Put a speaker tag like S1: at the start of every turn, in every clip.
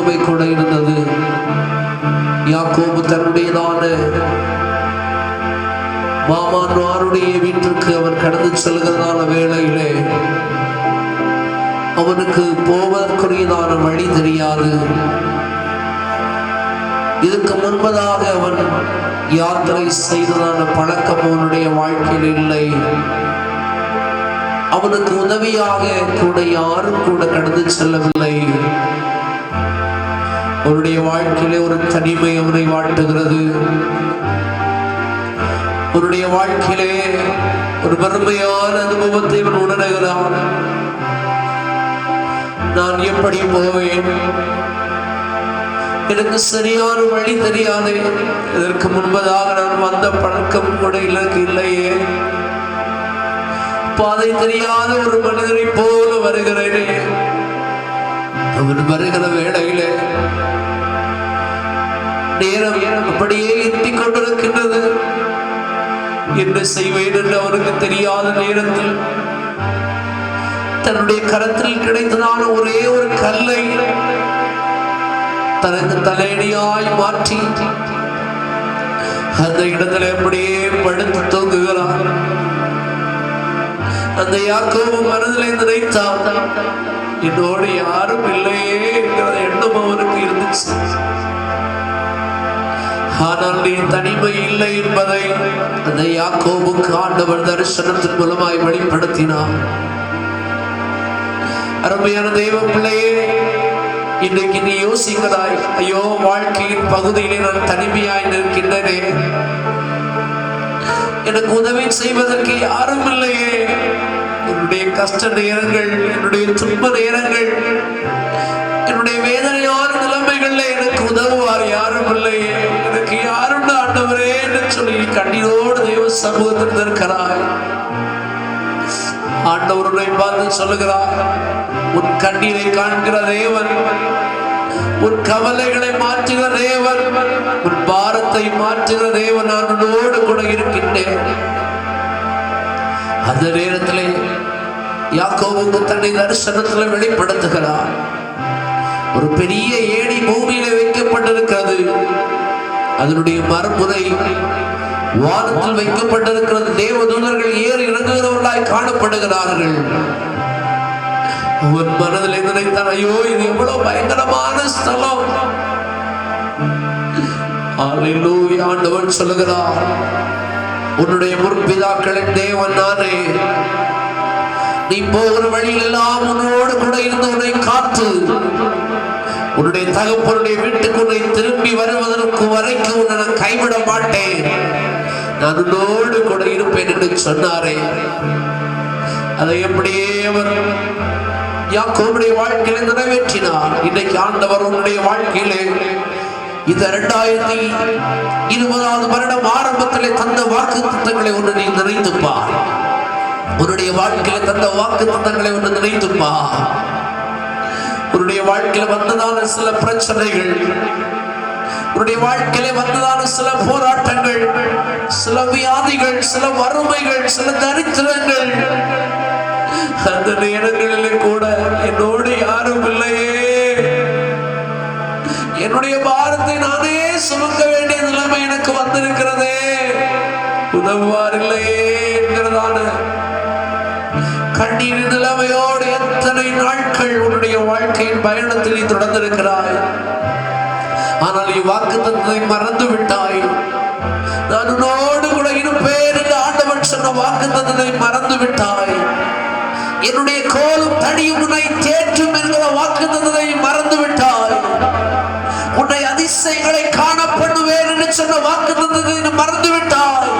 S1: பொறுமை கூட இருந்தது. யாக்கோபு தன்னுடையதான மாமான்மாருடைய வீட்டிற்கு அவன் கடந்து செல்கிறதான வேளையிலே அவனுக்கு போவதற்குரியதான வழி தெரியாது. இதுக்கு முன்பதாக அவன் யாத்திரை செய்ததான பழக்கம் அவனுடைய வாழ்க்கையில் இல்லை. அவனுக்கு உதவியாக கூட யாரும் கூட கடந்து செல்லவில்லை. அவனுடைய வாழ்க்கையிலே ஒரு தனிமை அவனை வாட்டுகிறது. அவனுடைய வாழ்க்கையிலே ஒரு வறுமையான அனுபவத்தை அவன் உணர்கிறான். நான் எப்படி போவேன்? எனக்கு சரியான வழி தெரியாது. இதற்கு முன்பதாக நான் வந்த பழக்கம் கூட எனக்கு இல்லையே. பாதை தெரியாத ஒரு மனிதரை போல வருகிறேனே. அவன் வருகிற வேளையிலே நேரம் அப்படியே எட்டிக் கொண்டிருக்கின்றது. என்ன செய்வேன் என்று அவனுக்கு தெரியாத நேரத்தில் தன்னுடைய கரத்தில் கிடைத்ததான ஒரே ஒரு கல்லை தனக்கு தலையடியாய் மாற்றி அந்த இடத்துல அப்படியே படுத்து தூங்குகிறான். அந்த யாக்கோபு மனதிலே நினைத்தான், என்னோடு யாரும் இல்லையே என்கிற எண்ணம் அவனுக்கு இருந்துச்சு. ஆனால் நீ தனிமை இல்லை என்பதை அந்த யாக்கோபுக்கு ஆண்டவர் தரிசனத்தின் மூலமாய் வெளிப்படுத்தினார். அருமையான தெய்வ பிள்ளையே, இன்றைக்கு நீ யோசிக்கிறாய், ஐயோ வாழ்க்கையின் பகுதியிலே நான் தனிமையாய் நிற்கின்றனே, எனக்கு உதவி செய்வதற்கு யாரும் இல்லையே. என்னுடைய கஷ்ட நேரங்கள், என்னுடைய துன்ப நேரங்கள், என்னுடைய வேதனையான நிலைமைகள்ல எனக்கு உதவுவார் யாரும் இல்லையே, எனக்கு யாரும் ஆண்டவரே என்று சொல்லி கண்ணீரோடு தெய்வ சமூகத்தில் இருக்கிறாய். ஆண்டவருடைய பார்த்து சொல்லுகிறார், உன் கண்ணீரை காண்கிற தேவன், உன் கவலைகளை மாற்றுகிற தேவன், உன் பாரத்தை மாற்றுகிற தேவன் நான் உன்னோடு கூட இருக்கின்றேன். அந்த நேரத்திலே யாக்கோபுக்கு தன்னை தரிசனத்தில் வெளிப்படுத்துகிறார். ஒரு பெரிய ஏணி பூமியில வைக்கப்பட்டிருக்கிறது. அதனுடைய மறுபுறை வானத்தில் வைக்கப்பட்டிருக்கிறது. தேவதூதர்கள் ஏறி இறங்குகிறவர்களாய் காணப்படுகிறார்கள். அவன் மனதில் நினைத்தான், ஐயோ இது எவ்வளவு பயங்கரமான ஸ்தலம். அல்லேலூயா. ஆண்டவன் சொல்லுகிறார், உன்னுடைய முற்பிதாக்களின் தேவன் நானே. நீ போகிற வழியில் எல்லாம் உன்னோடு கூட இருந்து உன்னை காத்து உன்னுடைய தகப்பனுடைய வீட்டுக்கு உன்னை திரும்பி வருவதற்கு வரைக்கும் உன்னை நான் கைவிட மாட்டேன், நான் உன்னோடு கூட இருப்பேன் என்று சொன்னாரே. அதை எப்படியே அவர் யாக்கோபுடைய வாழ்க்கையில நிறைவேற்றினார். இன்றைக்கு ஆண்டவர் உன்னுடைய வாழ்க்கையிலே இந்த 2020 வருடம் ஆரம்பத்திலே தந்த வாக்கு தத்தங்களை ஒன்று நீ நினைத்துப்பார். உன்னுடைய வாழ்க்கையில தந்த வாக்கு தத்தங்களை ஒன்று நினைத்துப்பார். உன்னுடைய வாழ்க்கையில வந்ததான சில பிரச்சனைகள், உன்னுடைய வாழ்க்கையில வந்ததான சில போராட்டங்கள், சில வியாதிகள், சில வறுமைகள், சில தரித்திரங்கள், அந்த நேரங்களிலே கூட என்னோடு யாரும் இல்லையே, என்னுடைய பாரத்தை நானே சுமக்க வேண்டிய நிலைமை எனக்கு வந்திருக்கிறதே, உதவுவார் இல்லையே என்கிறதான கண்ணீர் நிலைமையோடு எத்தனை நாட்கள் உன்னுடைய வாழ்க்கையின் பயணத்தில் நீ தொடர்ந்திருக்கிறாய். ஆனால் நீ வாக்குத்தத்தத்தை மறந்து விட்டாய். நான் உன்னோடு கூட இருப்பேன் என்று ஆண்டவன் சொன்ன வாக்குத்தத்தத்தை மறந்து விட்டாய். என்னுடைய கோலும் தடியும் உன்னை தேற்றும் என்கிற வாக்குத்தத்தத்தை மறந்து விட்டாய். உன்னை அதிசயங்களை காண பண்ணுவேன் என்று சொன்ன வாக்குத்தத்தத்தை மறந்து விட்டாய்.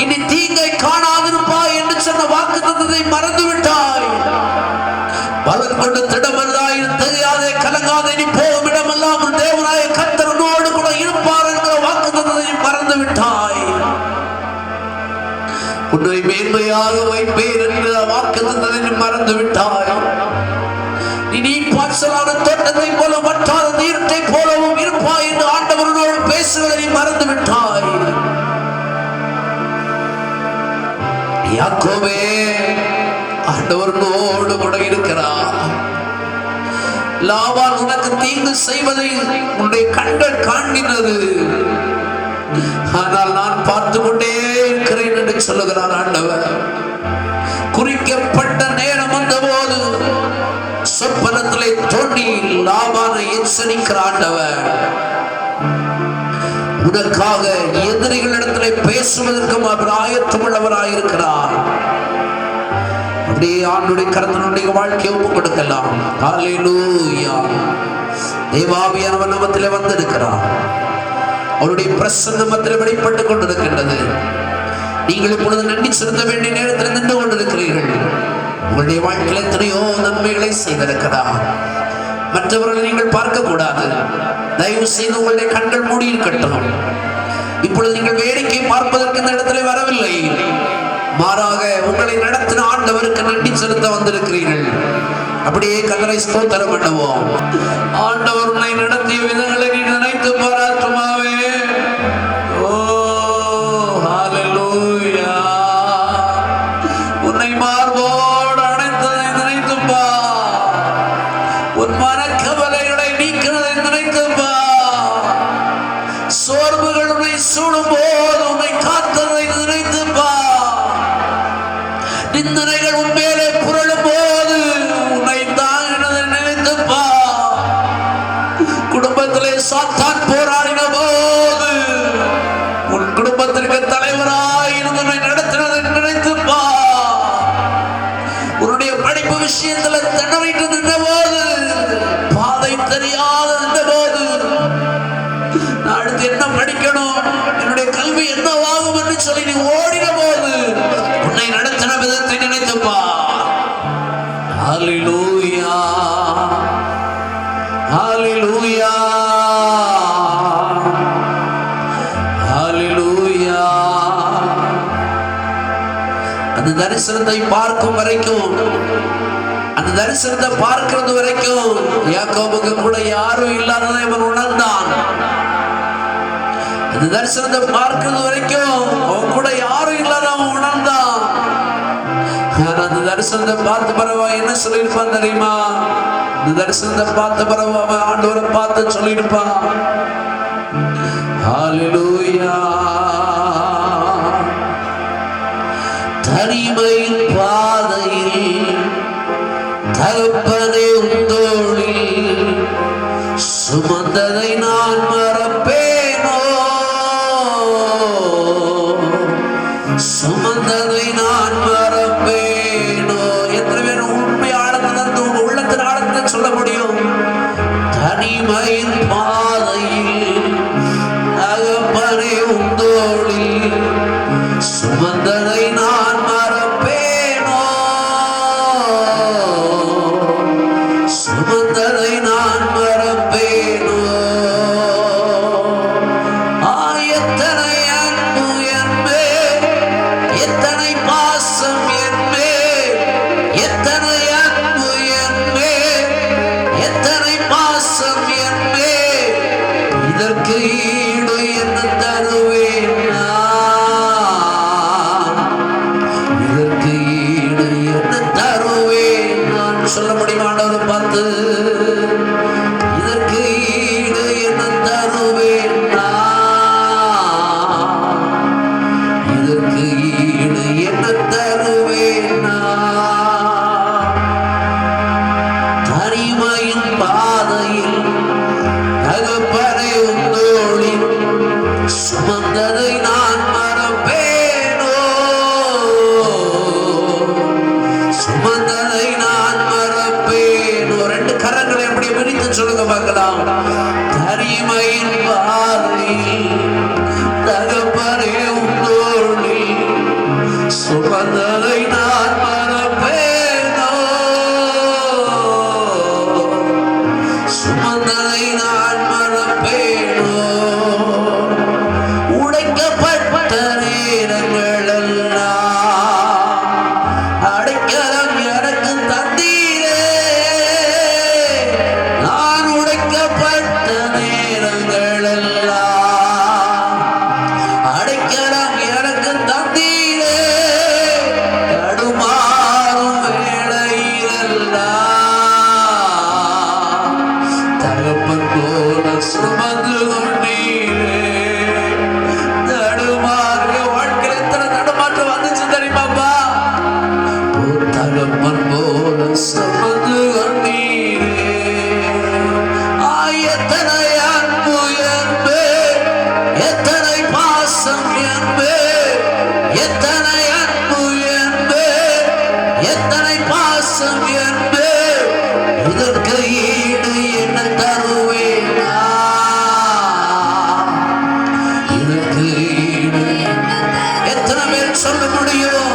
S1: இனி தீங்கை காணாதிருப்பாய் என்று சொன்ன வாக்குத்தத்தத்தை மறந்து விட்டாய். பலன் கொண்டு திடமல்லாய் தெரியாதே கலங்காதே, நீ போகும் இடமெல்லாம் தேவனாய கர்த்தர் உன்னோடு கூட இருப்பார் என்கிற வாக்குத்தத்தத்தை மறந்து விட்டாய். உன்னை மேன்மையாக வைப்பேன் என்ற வாக்குத்தத்தத்தை மறந்து விட்டாய். நீ பாசலான தோட்டத்தை போல வற்றாத நீரத்தை போலவும் இருப்பாய் என்று ஆண்டவரோடு பேசுவதை மறந்து விட்டாய். யாக்கோபே, ஆண்டவரோடு கூட இருக்கிறார். லாபான் உனக்கு தீங்கு செய்வதை உன்னுடைய கண்கள் காண்கின்றது, ஆனால் நான் பார்த்து கொண்டே இருக்கிறேன் என்று சொல்லுகிறார் ஆண்டவர். குறிக்கப்பட்ட நேரம் வந்தபோது சொப்பனத்திலே தோண்டி லாபானை எச்சரிக்கிற ஆண்டவர் உனக்காக எதிரிகளிடத்திலே பேசுவதற்கும் அவர் ஆயத்தமுள்ளவராயிருக்கிறார். அப்படியே ஆண்டுடைய கருத்தினுடைய வாழ்க்கையை ஒப்புக் கொடுக்கலாம். ஹல்லேலூயா. தேவாவியானவர் நமத்திலே வந்திருக்கிறார். அவருடைய பிரசன்னம் நமத்திலே வெளிப்பட்டுக் கொண்டிருக்கின்றது. நீங்கள் இப்பொழுது நன்றி செலுத்த வேண்டிய நேரத்தில் நின்று கொண்டிருக்கிறீர்கள். உங்களுடைய வாழ்க்கையில் எத்தனையோ நன்மைகளை செய்திருக்கிறார். மற்றவர்களை நீங்கள் பார்க்க கூடாது. தயவு செய்து உங்களுடைய கண்கள் மூடி இருக்கட்டும். இப்பொழுது நீங்கள் வேடிக்கை பார்ப்பதற்கு இந்த இடத்துல வரவில்லை, மாறாக உங்களை நடத்தின ஆண்டவருக்கு நன்றி செலுத்த வந்திருக்கிறீர்கள். அப்படியே கர்த்தரை ஸ்தோத்திரம் பண்ணுவோம். ஆண்டவர் உன்னை நடத்திய விதங்களை நீ நினைத்து பாராட்டுமாவே. ஓ ஹல்லேலூயா. உன்னை மார்போடு அணைத்ததை நினைத்துப்பா, உன் மனக்கவலைகளை நீக்கிறதை நினைத்துப்பா, சோர்வுகள் உன்னை சூடும் போது உன்னை காத்ததை நினைத்துப்பா, நிந்தனைகள் உன் மேலே புரளும் போது உன்னை தாங்கினதை நினைத்துப்பா, குடும்பத்திலே சாத்தான் போராடின போது உன் குடும்பத்திற்கு தலைவராய் உன்னை நடத்தினதை நினைத்துப்பா, உன்னுடைய படிப்பு விஷயத்துல திணறிட்டு நின்ற போது, பாதை தெரியாத நின்ற போது, நான் அடுத்து என்ன படிக்கணும், என்னுடைய கல்வி என்னவாகும் என்று சொல்லி நீ ஓடின போது உன்னை நடத்தின விதத்தை நினைத்துப்பா. ஹல்லேலூயா, ஹல்லேலூயா, ஹல்லேலூயா. அந்த தரிசனத்தை பார்க்கும் வரைக்கும், அந்த தரிசனத்தை பார்க்கிறது வரைக்கும் யாக்கோபுக்கு கூட யாரும் இல்லாததை அவன் உணர்ந்தான். அந்த தரிசனத்தை பார்க்கிறது வரைக்கும் அவன் கூட யாரும் இல்லாத அவன் உணர்ந்தான். அந்த தரிசனத்தை பார்த்து பரவா என்ன சொல்லியிருப்பான் தெரியுமா? இந்த தரிசனத்தை பார்த்து பரவா அவன் ஆண்டவரை பார்த்து சொல்லியிருப்பான், ஹல்லேலூயா. தனிமையின் பாதையில் தகப்பனே உந்தோளில் சுமந்ததை நான் மறப்பேனோ, சுமந்ததை நான் மறப்பேனோ. எத்தனை பேர் உண்மை ஆழத்திலிருந்து உள்ளத்தின் ஆழத்தில் சொல்ல முடியும்? தனிமையின் பாதையில் தகப்பனே உந்தோளில் சுமந்ததை நான் மறப்பேனோ, சுமந்ததை நான் மறப்பேனோ. எத்தனை அன்பு என் மேல், எத்தனை பாசம் என் மேல், எத்தனை அன்பு என் மேல், எத்தனை பாசம் என் மேல், இதற்கு ஈடு என்ன தருவேன் நான், இதற்கு ஈடு என்ன தருவேன் நான். சொல்ல முடியுமா ஆண்டவரை பார்த்து? இதற்கு ஈடு என்ன தருவேன் நான், இதற்கு ஈடு என்ன தருவேன் நான். தனிமையின் பாதையில் தகப்பனே உந்தோளில் சுமந்ததை நான் மறப்பேனோ, சுமந்ததை நான் மறப்பேனோ. ரெண்டு கரங்களை அப்படியே பிரித்து சொல்லுங்க பார்க்கலாம். தனிமையின் பாதையில் தகப்பனே உந்தோளில் சுமந்ததை நான் மறப்பேனோ, சுமந்ததை நான் மறப்பேனோ. உடைக்கப்பட்ட நேரங்கள் எல்லாம் அடைக்கலம் எனக்கு தந்தீரே, நான் உடைக்கப்பட்ட நேரங்கள் எல்லாம் அடைக்கலம் எனக்கு தந்தீரே, தடுமாறும் வேளையிலெல்லாம் தகப்பன் போல சுமந்து கொண்டீரே. தடுமாறிய வாழ்க்கையில் எத்தனை தடுமாற்றம் வந்துச்சு தெரியுமாப்பா? தகப்பன் போல சுமந்து கொண்டீரே. எத்தனை அன்பு என்பே, எத்தனை பாசம் என்பே, எத்தனை அன்பு என்பே, எத்தனை பாசம் என்பே, இதற்கு ஈடு என்ன தருவேன்? இதற்கு ஈடு எத்தனை பேர் சொல்ல முடியும்?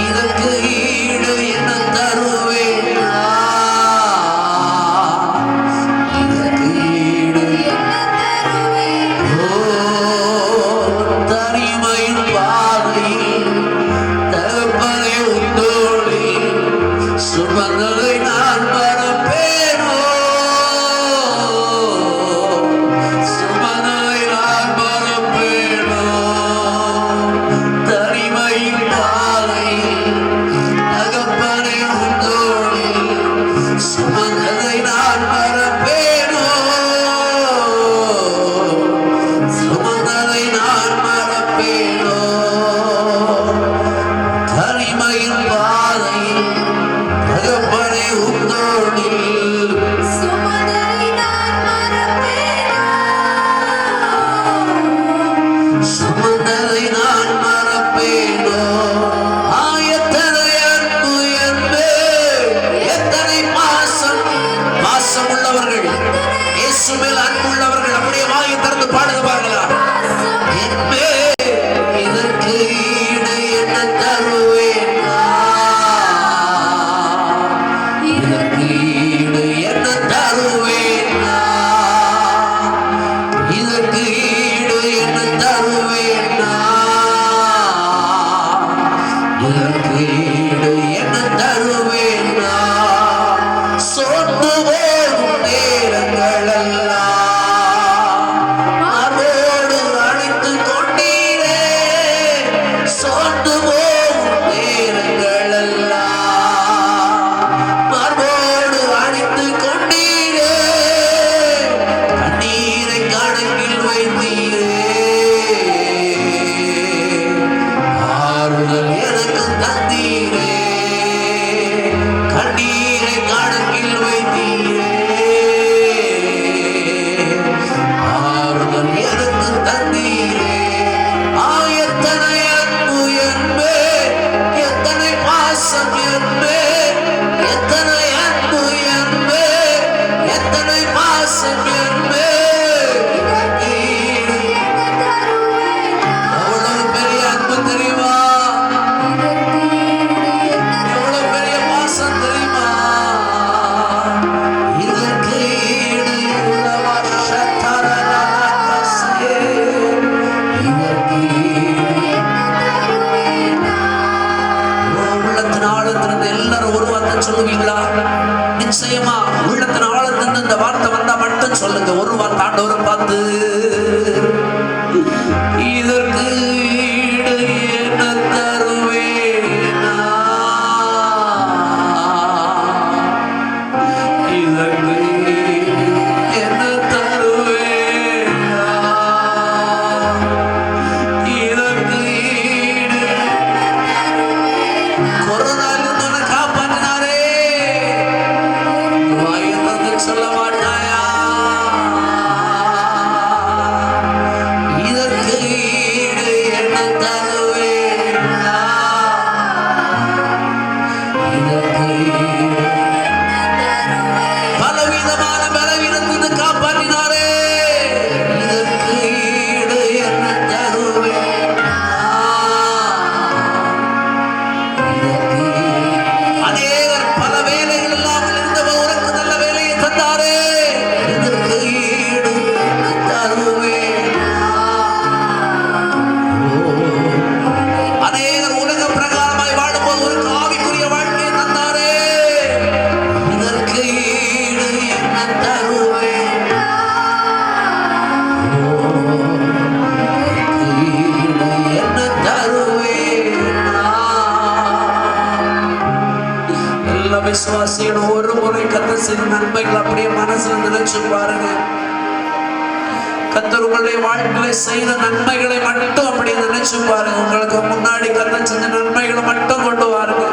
S1: இதற்கு ஈடு என்ன தருவேன்? இதற்கு ஈடு தனிமையின் பாதையில் தகப்பனை உந்தோளில் சுமந்ததை நான் மறப்பேனோ? சுமந்ததை நான் மறப்பேனோ? தனிமையின் பாதையில் தகப்பனை உந்தோளில் சுமந்ததை நான் மறப்பேனோ? சுமந்ததை நான் மறப்பேனோ? தனிமையின் பாதையில் தகப்பனை உந்தோளில்
S2: சுமந்ததை நான் மறப்பேனோ?
S1: சுமந்ததை நான் மறப்பேனோ? எத்தனை அன்பு என்பே, எத்தனை பாசம். பாசம் உள்ளவர்கள், இயேசு மேல் அன்பு உள்ளவர்கள் அப்படியே வாயை திறந்து பாடுங்க பாருங்களா. என்பே, இதற்கு ஈடு என்ன தருவேன்? இதற்கு ஈடு என்ன தருவேன்? இதற்கு ஈடு என்ன தருவேன்? இதற்கு ஈடு என்ன தருவேன்? சோர்ந்து போகும் நேரங்களெல்லாம் மார்போடு அணைத்துக் கொண்டீரே. சோர்ந்து போகும் நேரங்களெல்லாம் மார்போடு அணைத்துக் கொண்டீரே. கண்ணீரை கணக்கில் வைத்தீரே. ஆறுதல் எனக்கு தந்தீரே. கண்ணீரை கணக்கில் வைத்தீரே. ஆறுதல் எனக்கு தந்தீரே. எத்தனை அன்பு என்பே, எத்தனை பாசம் என்பே, எத்தனை அன்பு என்பே, எத்தனை பாசம் என்பே. ஈடு எவ்வளவு பெரிய அன்பு தெரியுமா? எவ்வளவு பெரிய பாசம் தெரியுமா? இதற்கு ஈடு இல்லவா? சத்தரனகசே. இதற்கு ஈடு உள்ளத்தின் ஆழத்திலிருந்து எல்லாரும் ஒரு வார்த்தை சொல்லுவீங்களா? நிச்சயமா உள்ளத்தின் ஆழத்திலிருந்து இந்த வார்த்தை வந்தா மட்டும் சொல்லுங்க. ஒரு வார்த்தை ஆண்டவரை பார்த்து, இதற்கு ஈடு என்ன தருவேனா? இதற்கு ஈடு என்ன தருவேனா? இதற்கு ஈடு கொரோனாவிலிருந்து உன்னை காப்பாற்றினாரே. வாயை திறந்து சொல்ல மாட்டாயா? இதற்கு ஈடு என்ன தருவேனா? இதற்கு ஈடு பலவிதமான பலவீனத்திலிருந்து காப்பாற்றினாரே. இதற்கு ஈடு என்ன தருவேனா? இதற்கு ஈடு அநேகர் பல வேலைகள் இல்லாமல் இருந்தவர் உனக்கு நல்ல வேலையை தந்தாரே. நன்மைகள் அப்படியே மனசுல நினைச்சு பாருங்க. கர்த்தர் உங்களுடைய வாழ்க்கையில செய்த நன்மைகளை மட்டும் அப்படியே நினைச்சு பாருங்க. உங்களுக்கு முன்னாடி கர்த்தர் செஞ்ச நன்மைகளை மட்டும் கொண்டு வாருங்க.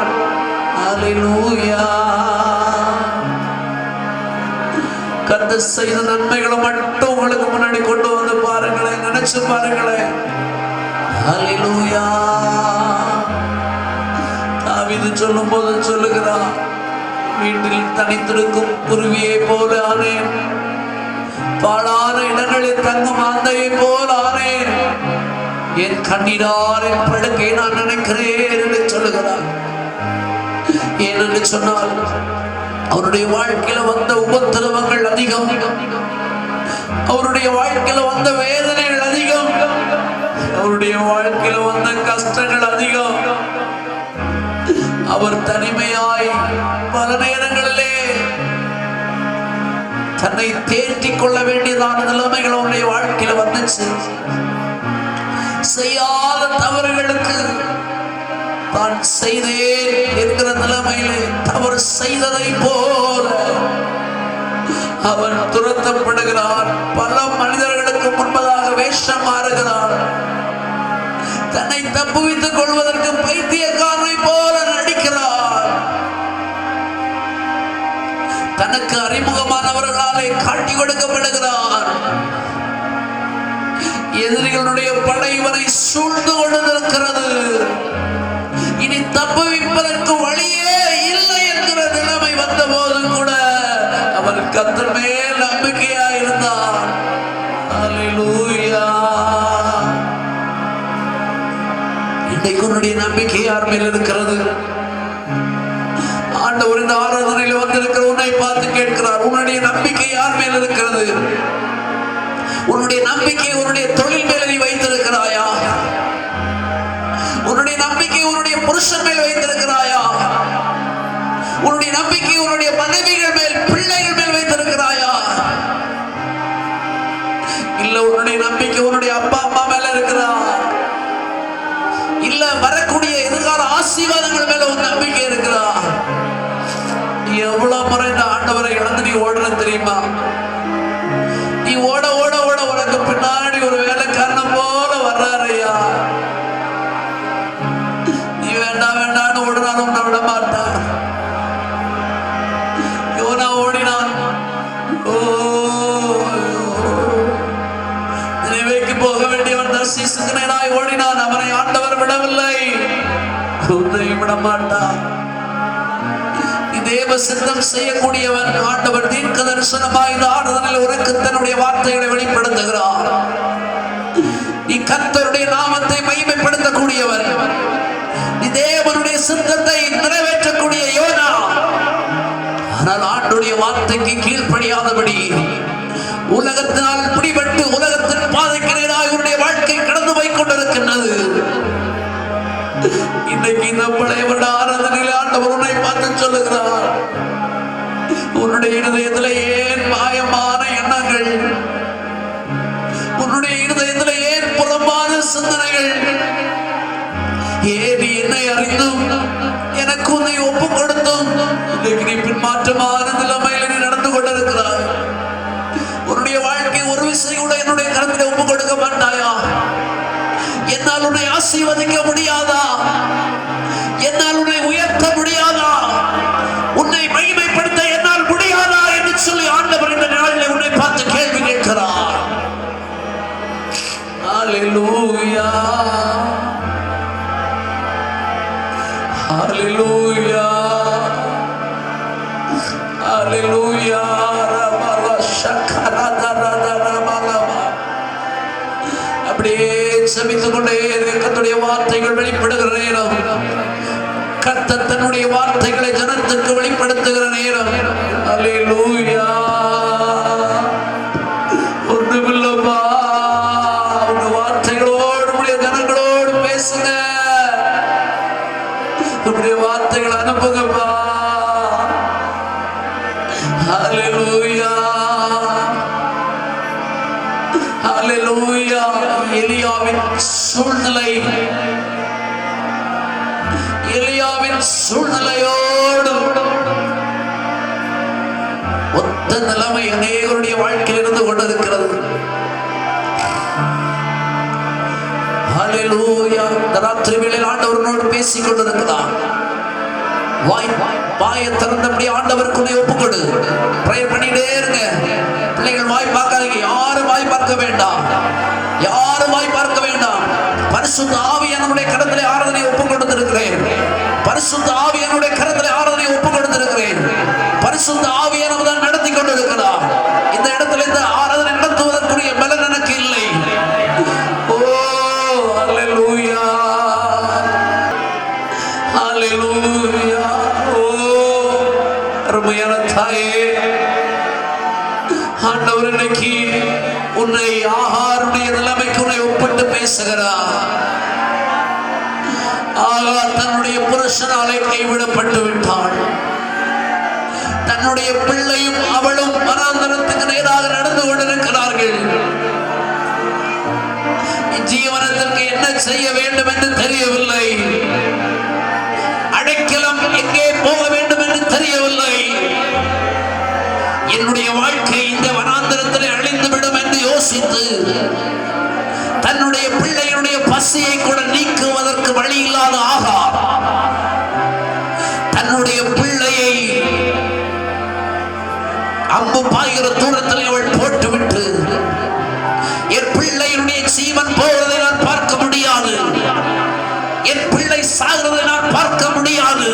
S1: ஹல்லேலூயா. கர்த்தர் செய்த நன்மைகளை மட்டும் உங்களுக்கு முன்னாடி கொண்டு வந்து பாருங்களேன், நினைச்சு பாருங்களேன். ஹல்லேலூயா. தாவீது சொல்லும் போது சொல்லுகிறான், வீட்டில் தனித்திருக்கும் குருவியை போல ஆனேன், பாழான இடங்களில் தங்கும் ஆந்தையை போல ஆனேன், என் கண்ணீராரை படுக்கை நான் நினைக்கிறேன் என்று சொல்லுகிறான். ஏனென்று சொன்னால் அவருடைய வாழ்க்கையில வந்த உபத்திரவங்கள் அதிகம், அவருடைய வாழ்க்கையில வந்த வேதனைகள் அதிகம், அவருடைய வாழ்க்கையில வந்த கஷ்டங்கள் அதிகம். அவர் தனிமையாய் பல நேரங்களிலே தன்னை தேற்றிக் கொள்ள வேண்டியதான நிலைமைகள் அவருடைய வாழ்க்கையில வந்துச்சு. செய்யாத தவறுகளுக்கு தான் செய்தேன் என்கிற நிலைமையிலே தவறு செய்ததை போல அவன் துரத்தப்படுகிறான். பல மனிதர்களுக்கு முன்பதாக வேஷம் மாறுகிறான். தன்னை தப்புவித்துக் கொள்வதற்கு பைத்தியக்காரனை போல நடிக்கிறான். தனக்கு அறிமுகமானவர்களாலே காட்டி கொடுக்கப்படுகிறான். எதிரிகளுடைய படை இவனை சூழ்ந்து கொண்டிருக்கிறது. இனி தப்புவிப்பதற்கு வழியே இல்லை என்கிற நிலைமை வந்த போதும் கூட அவன் கர்த்தர் மேல் நம்பிக்கையா இருந்தான். ஹல்லேலூயா. இன்றைக்கு உன்னுடைய நம்பிக்கை யார் மேல் இருக்கிறது? ஆண்டவர் இந்த ஆராதனையில் வந்திருக்கிற உன்னை பார்த்து கேட்கிறார், உன்னுடைய நம்பிக்கை யார் மேல் இருக்கிறது? உன்னுடைய நம்பிக்கை உன்னுடைய தொழில் மேல நீ வைத்திருக்கிறாயா? உன்னுடைய நம்பிக்கை உன்னுடைய புருஷன் மேல் வைத்திருக்கிறாயா? உன்னுடைய நம்பிக்கை உன்னுடைய மனைவிகள் மேல், பிள்ளைகள் மேல் வைத்திருக்கிறாயா? இல்ல உன்னுடைய நம்பிக்கை உன்னுடைய அப்பா அம்மா மேல இருக்கிறா? இல்ல வரக்கூடிய எதிர்கால ஆசீர்வாதங்கள் மேல உன் நம்பிக்கை இருக்கிறா? எவ்வளவு முறை இந்த ஆண்டவரை இழந்து நீ ஓடுற தெரியுமா? நீ ஓட ஓட ஓட உனக்கு பின்னாடி ஒரு வேலைக்காரன் போல வர்றாரையா. நீ வேண்டாம் வேண்டான்னு ஓடுனாலும் உன்னை விட மாட்டான். யோனா ஓடினான். நினைவேக்கு போக வேண்டியவன் தர்சீசுக்கு நேராய் ஓடினான். அவனை ஆண்டவர் விடவில்லை, உன்னை விட மாட்டான். தேவ சித்தம் செய்யக்கூடியவன் ஆண்டவர் தீர்க்க தரிசனமாய் இந்த ஆராதனையில் உனக்கு தன்னுடைய வார்த்தைகளை வெளிப்படுத்துகிறார். நீ கர்த்தருடைய நாமத்தை மகிமைப்படுத்தக்கூடியவர், நீ தேவனுடைய சித்தத்தை நிறைவேற்றக்கூடிய யோனா. ஆனால் ஆண்டவருடைய வார்த்தைக்கு கீழ்ப்படியாதபடி உலகத்தினால் பிடிபட்டு உலகத்தின் பாதைக்கு நேராக உன்னுடைய வாழ்க்கை கடந்து போய் கொண்டிருக்கின்றது. இன்னைக்கு இந்த பழைய வருட ஆராதனையில் ஆண்டவர் உன்னை பார்த்து சொல்லுகிறார், உன்னுடைய இருதயத்தில் ஏன் மாயமான எண்ணங்கள், உன்னுடைய இருதயத்தில் ஏன் புறம்பான சிந்தனைகள், ஏன் என்னை அறிந்தும் எனக்கு உன்னை ஒப்பு கொடுத்தும் இன்னைக்கு நீ பின்மாற்றமான நிலைமையில நீ நடந்து கொண்டிருக்கிறாய். உன்னுடைய வாழ்க்கை ஒரு விசை கூட என்னுடைய கருத்தில் ஒப்பு கொடுக்க மாட்டாயா? என்னால் உன்னை ஆசீர்வதிக்க முடியாதா? என்னால் உன்னை உயர்த்த முடியாதா? உன்னை மகிமைப்படுத்த என்னால் முடியாதா என்று சொல்லி ஆண்டவர் இந்த நாளில் உன்னை பார்த்து கேள்வி கேட்கிறார். ஹல்லேலூயா, ஹல்லேலூயா, ஹல்லேலூயா. அப்படியே செபித்துக் கொண்டே கர்த்தருடைய வார்த்தைகள் வெளிப்படுகிற நேரம், கர்த்தர் தன்னுடைய வார்த்தைகளை ஜனத்துக்கு வெளிப்படுத்துகிற நேரம். அல்லேலூயா. ஒன்றுமில்லப்பா, உங்க வார்த்தைகளோடு உடைய ஜனங்களோடு பேசுங்க, உடைய வார்த்தைகளை அனுப்புங்கப்பா. அல்லேலூயா, அல்லேலூயா. எலியாவின் சூழ்நிலை, எலியாவின் சூழ்நிலையோடு இப்படிப்பட்ட நிலைமை அநேகருடைய வாழ்க்கையில் இருந்து கொண்டிருக்கிறது. ஹல்லேலூயா. இந்த ராத்திரி வேளையில் ஆண்டவரோடு பேசிக் கொண்டிருக்கிறார். வாயை திறந்தபடி ஆண்டவருக்கு ஒப்புக்கொடு. பிரேயர் பண்ணிட்டே இருங்க. பிள்ளைகள் வாய் பார்க்காதீங்க. யாரும் வாய் பார்க்க வேண்டாம். யாரும் வாய் பார்க்க வேண்டாம். பரிசுத்த ஆவியானவருடைய கரத்திலே ஆராதனை ஒப்புக் கொடுத்திருக்கிறேன். பரிசுத்த ஆவியானவருடைய கரத்திலே ஆராதனை ஒப்புக் கொடுத்திருக்கிறேன். பரிசுத்த ஆவியானவர் தான் நடத்தி கொண்டிருக்கிறார். இந்த இடத்துல இந்த ஆராதனை நடத்துவதற்குரிய பலன் எனக்கு இல்லை. ஓ ஹல்லேலூயா, ஹல்லேலூயா. ஓ அருமையான தாயே, ஆண்டவர் இன்னைக்கு உன்னை ஆகாருடைய நிலைமைக்கு உன்னை ஒப்பிட்டு பேசுகிறார். ஆகார் தன்னுடைய புருஷனாலே கைவிடப்பட்டு விட்டாள். தன்னுடைய பிள்ளையும் அவளும் வனாந்தரத்துக்கு நேராக நடந்து கொண்டிருக்கிறார்கள். ஜீவனத்திற்கு என்ன செய்ய வேண்டும் என்று தெரியவில்லை. அடைக்கலம் எங்கே போக வேண்டும் என்று தெரியவில்லை. என்னுடைய வாழ்க்கை இந்த வனாந்தரத்தில் அழிந்துவிடும் என்று யோசித்து தன்னுடைய பிள்ளையுடைய பசியை கூட நீக்குவதற்கு வழி இல்லாத ஆகார் தன்னுடைய பிள்ளையை அம்பு பாய்கிற தூரத்தில் அவள் போட்டுவிட்டு, என் பிள்ளையுடைய ஜீவன் போவதை நான் பார்க்க முடியாது, என் பிள்ளை சாகிறதை நான் பார்க்க முடியாது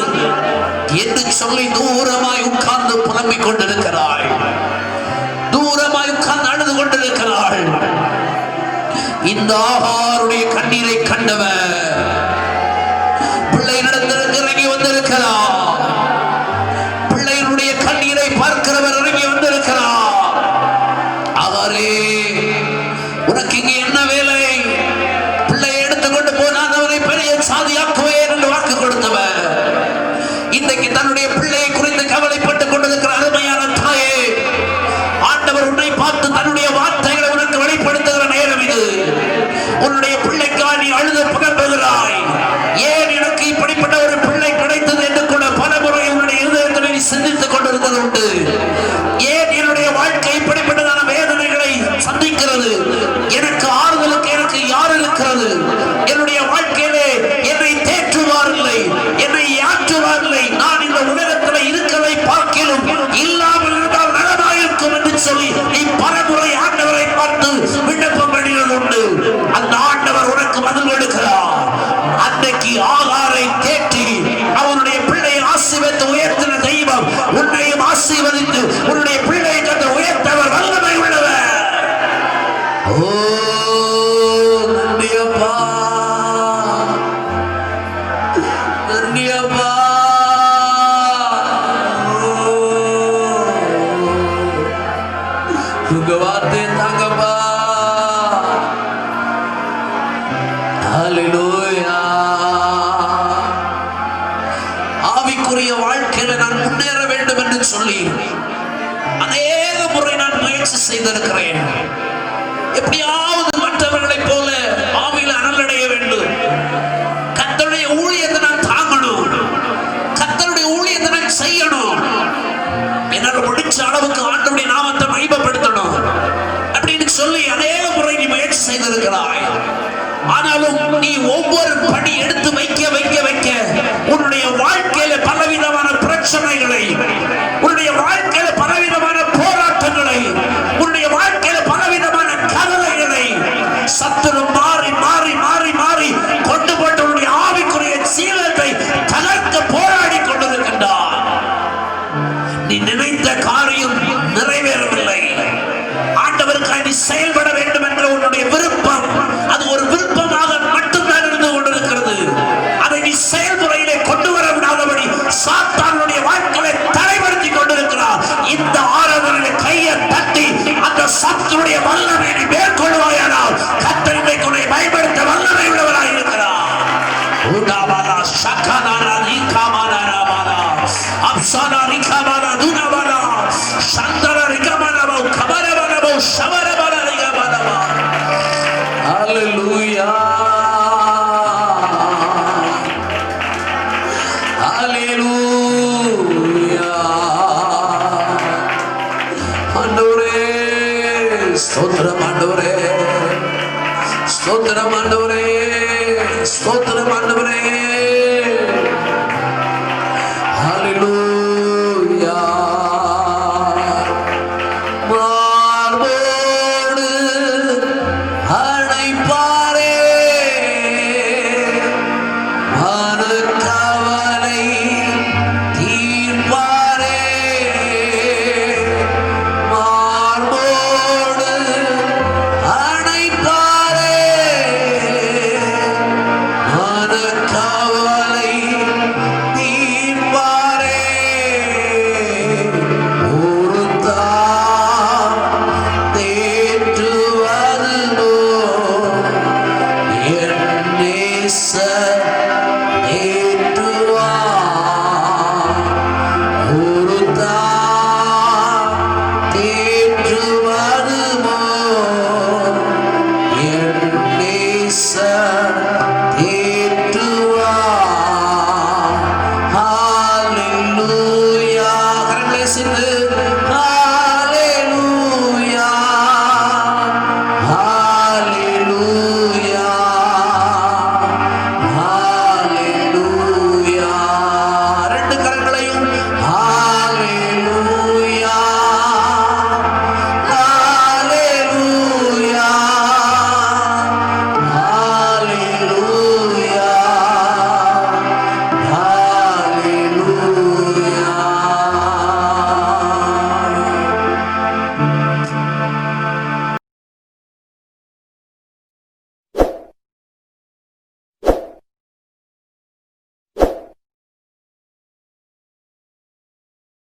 S1: என்று சொல்லி தூரமாய் உட்கார்ந்து புலம்பிக் கொண்டிருக்கிறாள். தூரமாய் உட்கார்ந்து அழுது கொண்டிருக்கிறாள். இந்த ஆகாருடைய கண்ணீரை கண்டவர் பிள்ளை நடந்திருக்கு இறங்கி வந்திருக்கிறார். பிள்ளையினுடைய கண்ணீரை பார்க்கிறவர் இறங்கி வந்திருக்கிறார். ஆகாரே, உனக்கு இங்கே என்ன வேலை? பிள்ளையை எடுத்துக்கொண்டு போனால் அவரை பெரிய சாதியாக்குவேன் என்று வாக்கு கொடுத்தவர் இன்றைக்கு தன்னுடைய பிள்ளையை குறித்து கவலைப்பட்டுக் கொண்டிருக்கிற அருமையான தாயே, ஆண்டவர் உன்னை பார்த்து தன்னுடைய வார்த்தைகளை உனக்கு வெளிப்படுத்துகிற நேரம் இது. உன்னுடைய பிள்ளைக்காக நீ அழுது புகழ்கிறாய். ஏன் எனக்கு இப்படிப்பட்ட ஒரு பிள்ளை கிடைத்தது என்று கூட பல முறை உன்னுடைய இருதயத்தில் நீ சிந்தித்துக் கொண்டிருந்தது உண்டு. ஏன் என்னுடைய வாழ்க்கை இப்படிப்பட்டதான வேதனைகளை சந்திக்கிறது? எனக்கு ஆறுதலுக்கு எனக்கு யார் இருக்கிறது? என்னுடைய வாழ்க்கையிலே என்னை தேற்றுவார் இல்லை, என்னை ஆற்றுவார் இல்லை. நான் இந்த உலகத்தில் இருக்கிறதை பார்க்கிலும் இல்லாமல் இருந்தால் நலமாயிருக்கும் என்று சொல்லி நீ பலமுறை ஆண்டவரை பார்த்து விண்ணப்பம் பண்ணினது உண்டு. அந்த ஆண்டவர் உனக்கு பதில் கொடுக்கிறார். அன்னைக்கு ஆகாரை தேற்றி அவனுடைய பிள்ளையை ஆசீர்வதித்து உயர்த்தின தெய்வம் உன்னையும் ஆசீர்வதித்து உன்னுடைய பிள்ளையை கண்டு உயர்த்தவர் வல்லமை உள்ளவர். ஓ நன்றியப்பா, நன்றியப்பா. உங்க வார்த்தை தாங்கப்பா. ஹல்லேலூயா. ஆவிக்குரிய வாழ்க்கையில நான் முன்னேற வேண்டும் என்று சொல்லி அநேக முறை நான் முயற்சி செய்திருக்கிறேன். எப்படியாவது மற்றவர்களைப் போல ஆவியில அனலடைய வேண்டும். கர்த்தருடைய ஊழியத்தை நான் தாங்கணும், கர்த்தருடைய ஊழியத்தை நான் செய்யணும், என்னால் முடிச்ச அளவுக்கு ஆண்டவருடைய நாமத்தை மகிமைப்படுத்தணும் அப்படின்னு சொல்லி அநேக முறை நீ முயற்சி செய்திருக்கிறாய். ஆனாலும் நீ ஒவ்வொரு படி எடுத்து வைக்க வைக்க வைக்க உன்னுடைய வாழ்க்கையில பலவிதமான பிரச்சனைகளை, உன்னுடைய வாழ்க்கையில பலவிதமான போராட்டங்களை, உன்னுடைய வாழ்க்கையில பலவிதமான கவலைகளை சத்துரு மாறி மாறி மாறி மாறி கொண்டு போட்டு உன்னுடைய ஆவிக்குரிய சீலத்தை தகர்க்க போராடி கொண்டிருக்கின்றார். நீ நினைத்த காரியம் நிறைவேறவில்லை. ஆண்டவருக்காக நீ செயல்பட வேண்டும் என்ற உன்னுடைய விருப்பம், அது ஒரு விருப்பமாக மட்டும்தான் இருந்து கொண்டிருக்கிறது. அதை நீ செயல்முறையிலே கொண்டு வர விடாதபடி சாத்தானுடைய வாழ்க்கையை தலைவர்த்தி கொண்டிருக்கிறார். இந்த ஆராதனையில கையை தட்டி அந்த சத்துருடைய வல்லமை நீ மேற்கொள்வாயானால் கர்த்தர் இன்றைக்கு உன்னை பயன்படுத்த வல்லமை உள்ளவராக இருக்கிறார். உடாபாலா சகனாரா நீகாமானாராபாலா அப்சானா நீகாமானா துனாபாலா சந்தர ரிகமானாபா கபரபானாபா ஷவரபாலா ரிகமானாபா. ஹல்லேலூயா, ஹல்லேலூயா, ஆண்டவரே ஸ்தோத்திரம் ஆண்டவரே, ஸ்தோத்திரம் ஆண்டவரே, ஸ்தோத்திரம் ஆண்டவரே.